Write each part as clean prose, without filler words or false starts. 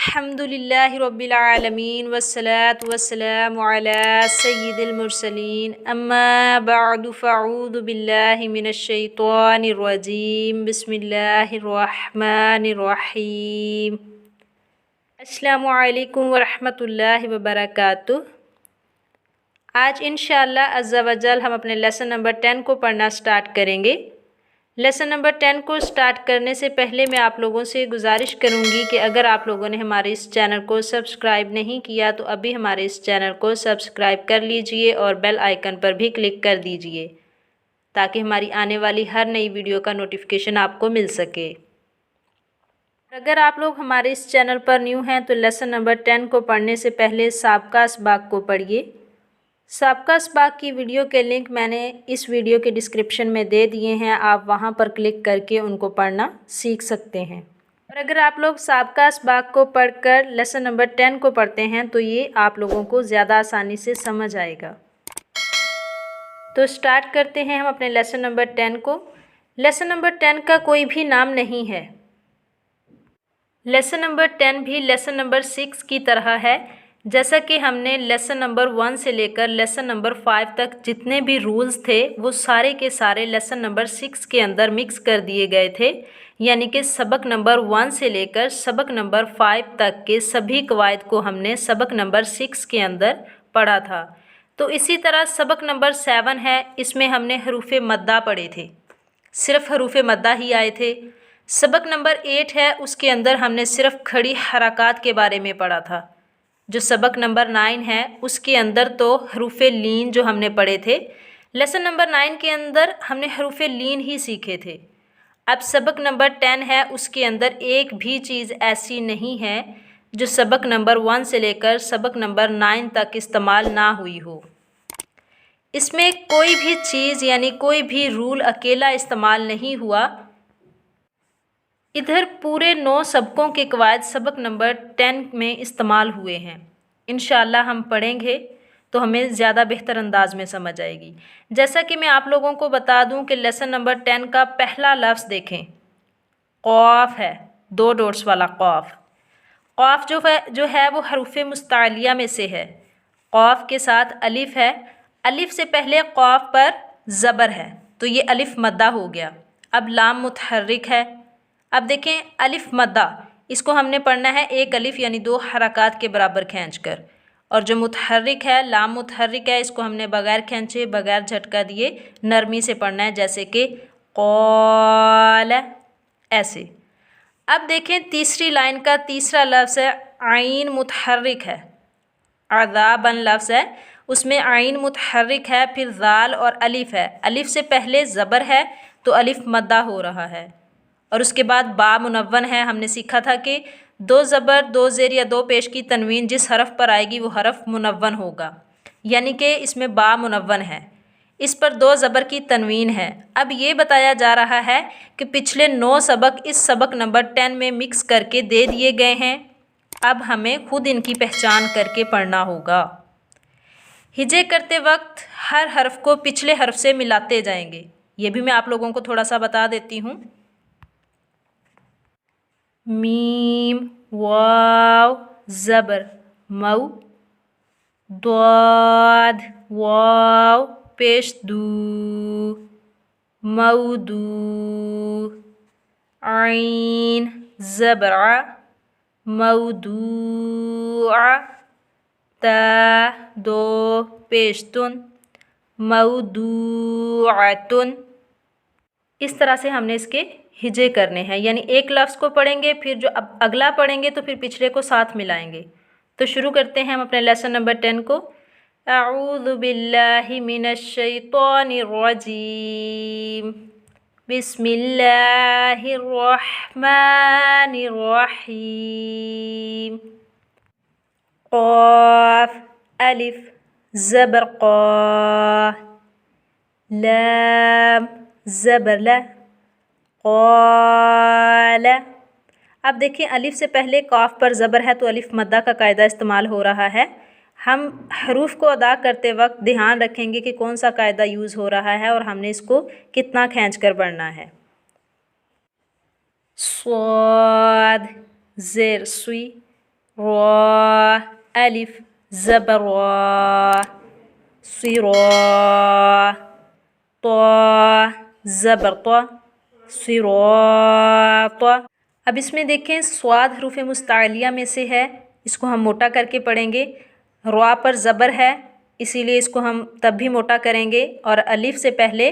الحمدللہ رب العالمین والصلاة والسلام علی سید المرسلین اما بعد فاعوذ باللہ من الشیطان الرجیم بسم اللہ الرحمن الرحیم۔ السلام علیکم ورحمۃ اللہ وبرکاتہ۔ آج انشاءاللہ عز و جل ہم اپنے لیسن نمبر 10 کو پڑھنا سٹارٹ کریں گے۔ لیسن نمبر 10 کو سٹارٹ کرنے سے پہلے میں آپ لوگوں سے گزارش کروں گی کہ اگر آپ لوگوں نے ہمارے اس چینل کو سبسکرائب نہیں کیا تو ابھی ہمارے اس چینل کو سبسکرائب کر لیجئے اور بیل آئیکن پر بھی کلک کر دیجئے تاکہ ہماری آنے والی ہر نئی ویڈیو کا نوٹیفیکیشن آپ کو مل سکے۔ اگر آپ لوگ ہمارے اس چینل پر نیو ہیں تو لیسن نمبر 10 کو پڑھنے سے پہلے سابقہ اسباق کو پڑھیے۔ سابقہ اسباق کی ویڈیو کے لنک میں نے اس ویڈیو کے ڈسکرپشن میں دے دیے ہیں، آپ وہاں پر کلک کر کے ان کو پڑھنا سیکھ سکتے ہیں۔ اور اگر آپ لوگ سابقہ اسباق کو پڑھ کر لیسن نمبر 10 کو پڑھتے ہیں تو یہ آپ لوگوں کو زیادہ آسانی سے سمجھ آئے گا۔ تو سٹارٹ کرتے ہیں ہم اپنے لیسن نمبر 10 کو۔ لیسن نمبر 10 کا کوئی بھی نام نہیں ہے۔ لیسن نمبر 10 بھی لیسن نمبر 6 کی طرح ہے، جیسا کہ ہم نے لیسن نمبر 1 سے لے کر لیسن نمبر 5 تک جتنے بھی رولز تھے وہ سارے کے سارے لیسن نمبر 6 کے اندر مکس کر دیے گئے تھے، یعنی کہ سبق نمبر 1 سے لے کر سبق نمبر 5 تک کے سبھی قواعد کو ہم نے سبق نمبر 6 کے اندر پڑھا تھا۔ تو اسی طرح سبق نمبر 7 ہے، اس میں ہم نے حروف مدہ پڑھے تھے، صرف حروف مدہ ہی آئے تھے۔ سبق نمبر 8 ہے، اس کے اندر ہم نے صرف کھڑی حرکات کے بارے میں پڑھا تھا۔ جو سبق نمبر 9 ہے اس کے اندر تو حروف لین جو ہم نے پڑھے تھے، لیسن نمبر 9 کے اندر ہم نے حروف لین ہی سیکھے تھے۔ اب سبق نمبر 10 ہے، اس کے اندر ایک بھی چیز ایسی نہیں ہے جو سبق نمبر 1 سے لے کر سبق نمبر 9 تک استعمال نہ ہوئی ہو۔ اس میں کوئی بھی چیز یعنی کوئی بھی رول اکیلا استعمال نہیں ہوا۔ ادھر پورے 9 سبقوں کے قواعد سبق نمبر 10 میں استعمال ہوئے ہیں۔ انشاءاللہ ہم پڑھیں گے تو ہمیں زیادہ بہتر انداز میں سمجھ آئے گی۔ جیسا کہ میں آپ لوگوں کو بتا دوں کہ لیسن نمبر 10 کا پہلا لفظ دیکھیں، قاف ہے، 2 ڈاٹس والا قاف۔ قاف جو ہے وہ حروف مستعلیہ میں سے ہے۔ قاف کے ساتھ الف ہے، الف سے پہلے قاف پر زبر ہے تو یہ الف مدہ ہو گیا۔ اب لام متحرک ہے، اب دیکھیں الف مدہ، اس کو ہم نے پڑھنا ہے ایک الف یعنی 2 حرکات کے برابر کھینچ کر، اور جو متحرک ہے لام متحرک ہے، اس کو ہم نے بغیر کھینچے بغیر جھٹکا دیے نرمی سے پڑھنا ہے، جیسے کہ قال، ایسے۔ اب دیکھیں تیسری لائن کا تیسرا لفظ ہے عین متحرک ہے، عذاباً لفظ ہے، اس میں عین متحرک ہے، پھر ذال اور الف ہے، الف سے پہلے زبر ہے تو الف مدہ ہو رہا ہے، اور اس کے بعد با منون ہے۔ ہم نے سیکھا تھا کہ 2 زبر 2 زیر یا 2 پیش کی تنوین جس حرف پر آئے گی وہ حرف منون ہوگا، یعنی کہ اس میں با منون ہے، اس پر 2 زبر کی تنوین ہے۔ اب یہ بتایا جا رہا ہے کہ پچھلے 9 سبق اس سبق نمبر 10 میں مکس کر کے دے دیے گئے ہیں، اب ہمیں خود ان کی پہچان کر کے پڑھنا ہوگا۔ ہجے کرتے وقت ہر حرف کو پچھلے حرف سے ملاتے جائیں گے، یہ بھی میں آپ لوگوں کو تھوڑا سا بتا دیتی ہوں۔ میم، واو زبر مو، ضاد واو پیش دو، مودو، عین زبر ع، موضوع، تا 2 پیش تن، موضوعتن۔ اس طرح سے ہم نے اس کے ہجے کرنے ہیں، یعنی ایک لفظ کو پڑھیں گے پھر جو اب اگلا پڑھیں گے تو پھر پچھلے کو ساتھ ملائیں گے۔ تو شروع کرتے ہیں ہم اپنے لیسن نمبر 10 کو۔ اعوذ باللہ من الشیطان الرجیم، بسم اللہ الرحمن الرحیم۔ قاف الف زبر قا، لام زبر لا، قال۔ اب دیکھیں الف سے پہلے قاف پر زبر ہے تو الف مدہ کا قاعدہ استعمال ہو رہا ہے۔ ہم حروف کو ادا کرتے وقت دھیان رکھیں گے کہ کون سا قاعدہ یوز ہو رہا ہے اور ہم نے اس کو کتنا کھینچ کر پڑھنا ہے۔ صاد زیر سوئی، را ألف زبر را صراط طا زبر طا صراط. اب اس میں دیکھیں صاد حروف مستعلیہ میں سے ہے، اس کو ہم موٹا کر کے پڑھیں گے. را پر زبر ہے اسی لیے اس کو ہم تب بھی موٹا کریں گے، اور الف سے پہلے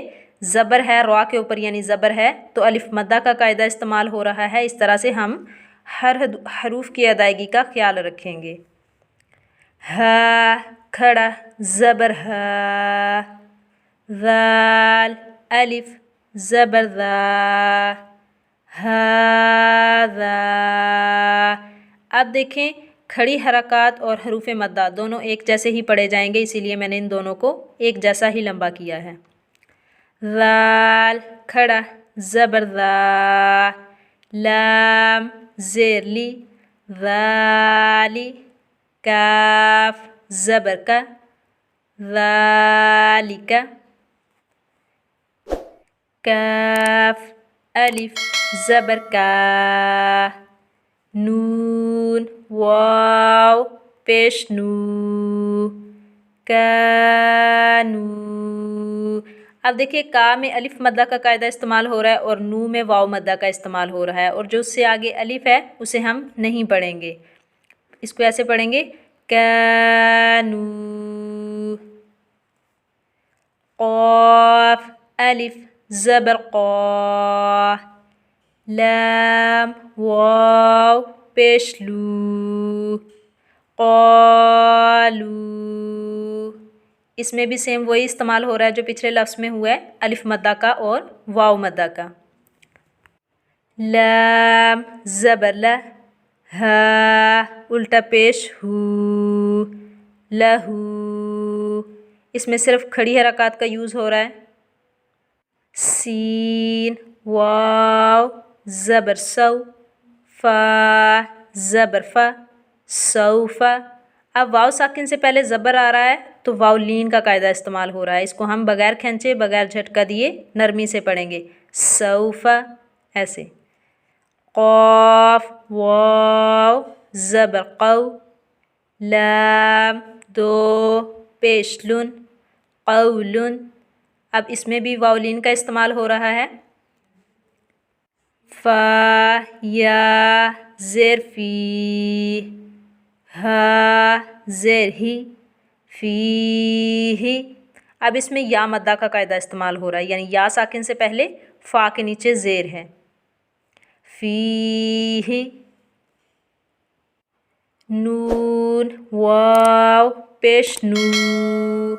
زبر ہے را کے اوپر یعنی زبر ہے تو الف مدہ کا قاعدہ استعمال ہو رہا ہے. اس طرح سے ہم ہر حروف کی ادائیگی کا خیال رکھیں گے. ہا کھڑا زبر ہا، ذال الف زبر ذا، ہاذا. اب دیکھیں کھڑی حرکات اور حروف مدہ دونوں ایک جیسے ہی پڑھے جائیں گے، اسی لیے میں نے ان دونوں کو ایک جیسا ہی لمبا کیا ہے. ذال کھڑا زبر ذا، لام زیر لی ذالی، کاف زبر کا ذالک، کاف الف زبر کا، نون واو پیش نو، کانو. اب دیکھیے کا میں الف مدہ کا قاعدہ استعمال ہو رہا ہے اور نو میں واو مدہ کا استعمال ہو رہا ہے، اور جو اس سے آگے الف ہے اسے ہم نہیں پڑھیں گے، اس کو ایسے پڑھیں گے کانو. قاف الف زبر قا، لام واو پیش لو، قالو. اس میں بھی سیم وہی استعمال ہو رہا ہے جو پچھلے لفظ میں ہوا ہے الف مدہ کا اور واو مدہ کا. لام زبر لا، ہا الٹا پیش ہو، لہو. اس میں صرف کھڑی حرکات کا یوز ہو رہا ہے. سین واو زبر سو، فا زبر فا، سوفا. اب واو ساکن سے پہلے زبر آ رہا ہے تو واو لین کا قاعدہ استعمال ہو رہا ہے، اس کو ہم بغیر کھینچے بغیر جھٹکا دیے نرمی سے پڑھیں گے سوفا ایسے. قاف واو زبر قو، لام دو پیش لن، قولن. اب اس میں بھی واو لین کا استعمال ہو رہا ہے. فا یا زیر فی، ہا زیر ہی، فی ہی. اب اس میں یا مدہ کا قاعدہ استعمال ہو رہا ہے، یعنی یا ساکن سے پہلے فا کے نیچے زیر ہے. فی ہی. نون واو پیش نو،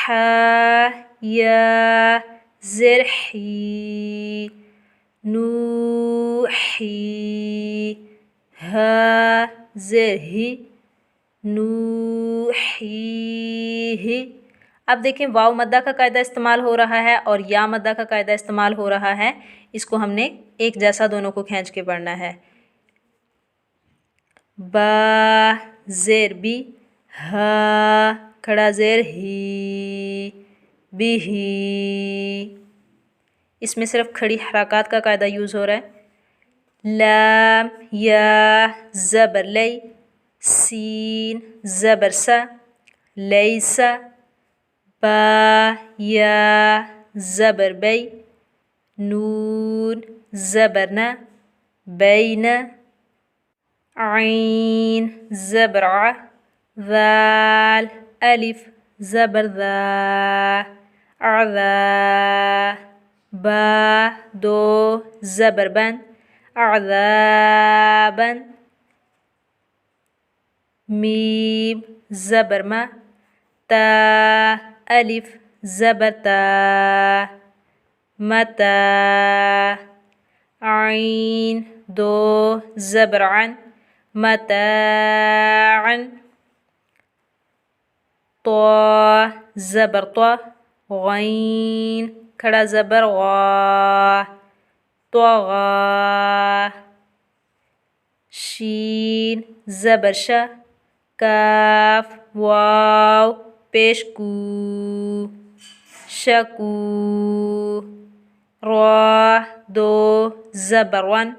ہا یا زیر حی، نو حی، ہا زیر ہی، نو حی ہی. اب دیکھیں واو مدہ کا قاعدہ استعمال ہو رہا ہے اور یا مدہ کا قاعدہ استعمال ہو رہا ہے، اس کو ہم نے ایک جیسا دونوں کو کھینچ کے پڑھنا ہے. با زیر بی، ہا کھڑا زیر ہی، بھی ہی. اس میں صرف کھڑی حرکات کا قاعدہ یوز ہو رہا ہے. لام یا زبر لئی، سین زبر سا، لیسا. با یا زبر بی، نون زبر نا، بینا. عین زبر ع، ذال الف زبر ذا، عذا. با دو زبر بن، عذابا. میم زبر ما، تا الف زبر تا، متا. عین دو زبر عن، متاعا. طا زبر طا، غین کھڑا زبر غا، طغا. شین زبر شا، کاف واو پیش کو، شکو. را دو زبر ون،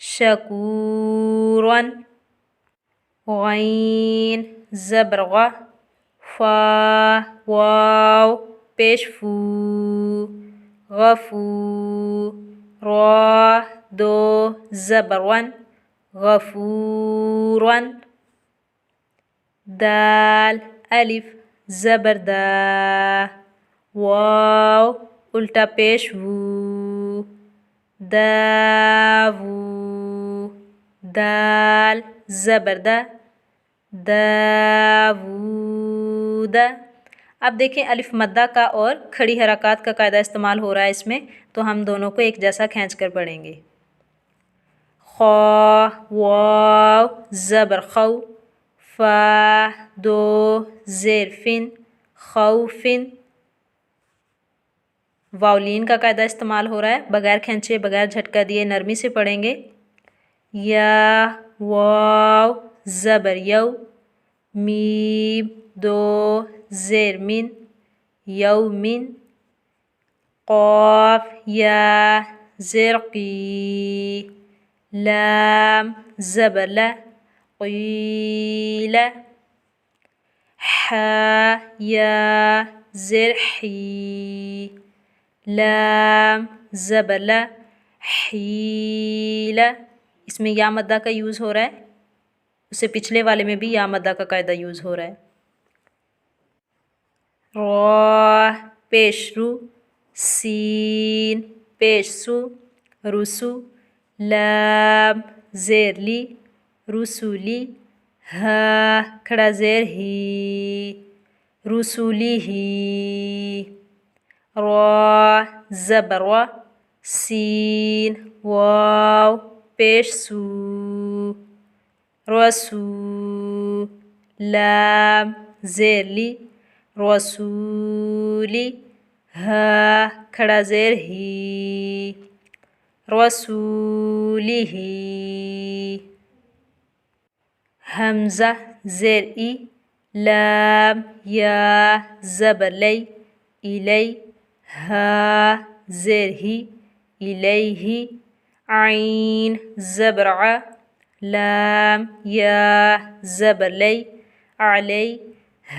شکورن. غین زبر غ فا واو پیش فو غفو را دو زبر ون غفورن دال الف زبر دا واو الٹا پیش وو داوو دال زبر دا داوود. اب دیکھیں الف مدہ کا اور کھڑی حرکات کا قاعدہ استعمال ہو رہا ہے اس میں، تو ہم دونوں کو ایک جیسا کھینچ کر پڑھیں گے. خا واو زبر خو فا دو زیر فن خوفن. واولین کا قاعدہ استعمال ہو رہا ہے، بغیر کھینچے بغیر جھٹکا دیے نرمی سے پڑھیں گے. یا واو زبر یو میم دو زیر من یومن قاف یا زیر قی لام زبر لا قیل حا یا زیر حی لام زبر لا حیل. اس میں یا مدہ کا یوز ہو رہا ہے، اسے پچھلے والے میں بھی یا مدہ کا قاعدہ یوز ہو رہا ہے. را پیش رو سین پیش سو رسو لام زیر لی رسولی ہا کھڑا زیر ہی رسولی ہی را زبر وا سین واو پیش سو رسو لام زیر لی رسولی ہا کھڑا زیر ہی رسولی ہی حمزہ زیر ای لام یا زبر لی الی ہا زیر ہی الیہ عین زبر ع لام یا زبر لی علی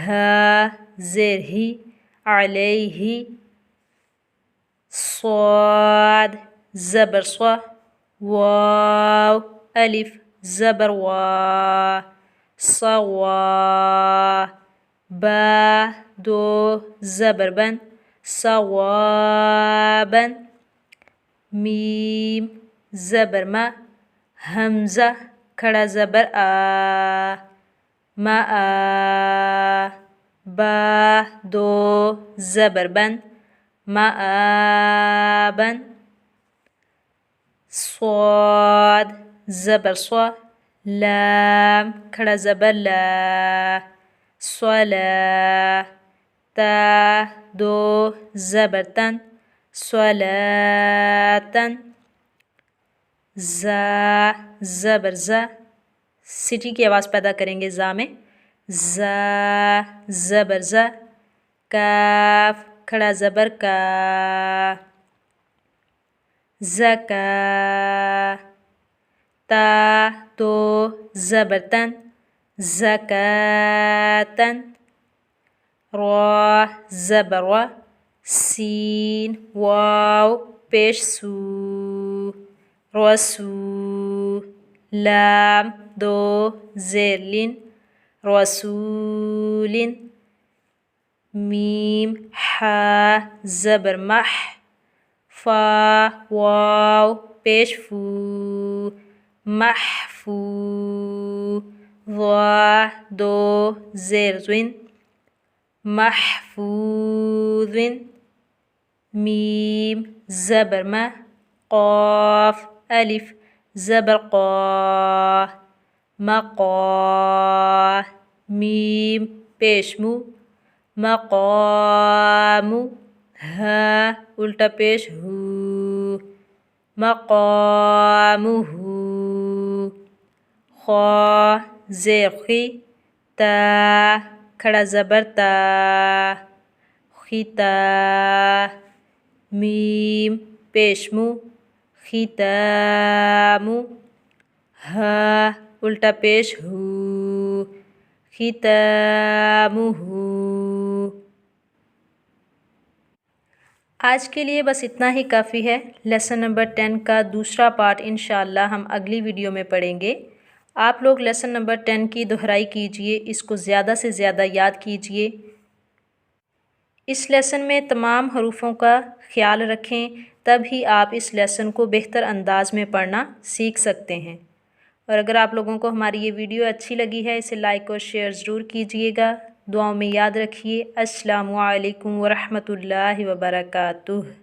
ہا زیر ہی علیہ صاد زبر صا واو الف زبر وا صوا با دو زبر بن صوابا میم زبر ما حمزہ کھڑا زبر آ ما آ با دو زبر بن ما آبن صاد زبر صا لام کھڑا زبر لا صلا تا دو زبر تن صلاتن زا زبر زا سٹی کی آواز پیدا کریں گے زا میں زا زبر زا کاف کھڑا زبر کا زکا تا دو زبر تن زکاتن را زبر وا سین واو پیش سو رسو لام دو زیر لن رسولن میم حا زبر مح فا واو پیش فو محفو ضا دو زیر زوین محفوظ میم زبر ما قاف الف زبر قا مقا میم پیش مو مقامو ہا الٹا پیش ہو مقامہ خا زیر خی تا کھڑا زبر تا خیتا میم پیش مو ختامو ہا الٹا پیش ہو ختامہ۔ آج کے لیے بس اتنا ہی کافی ہے۔ لیسن نمبر 10 کا دوسرا پارٹ انشاءاللہ ہم اگلی ویڈیو میں پڑھیں گے۔ آپ لوگ لیسن نمبر 10 کی دہرائی کیجئے، اس کو زیادہ سے زیادہ یاد کیجئے۔ اس لیسن میں تمام حروفوں کا خیال رکھیں، تب ہی آپ اس لیسن کو بہتر انداز میں پڑھنا سیکھ سکتے ہیں۔ اور اگر آپ لوگوں کو ہماری یہ ویڈیو اچھی لگی ہے، اسے لائک اور شیئر ضرور کیجئے گا۔ دعاؤں میں یاد رکھیے۔ السلام علیکم ورحمۃ اللہ وبرکاتہ۔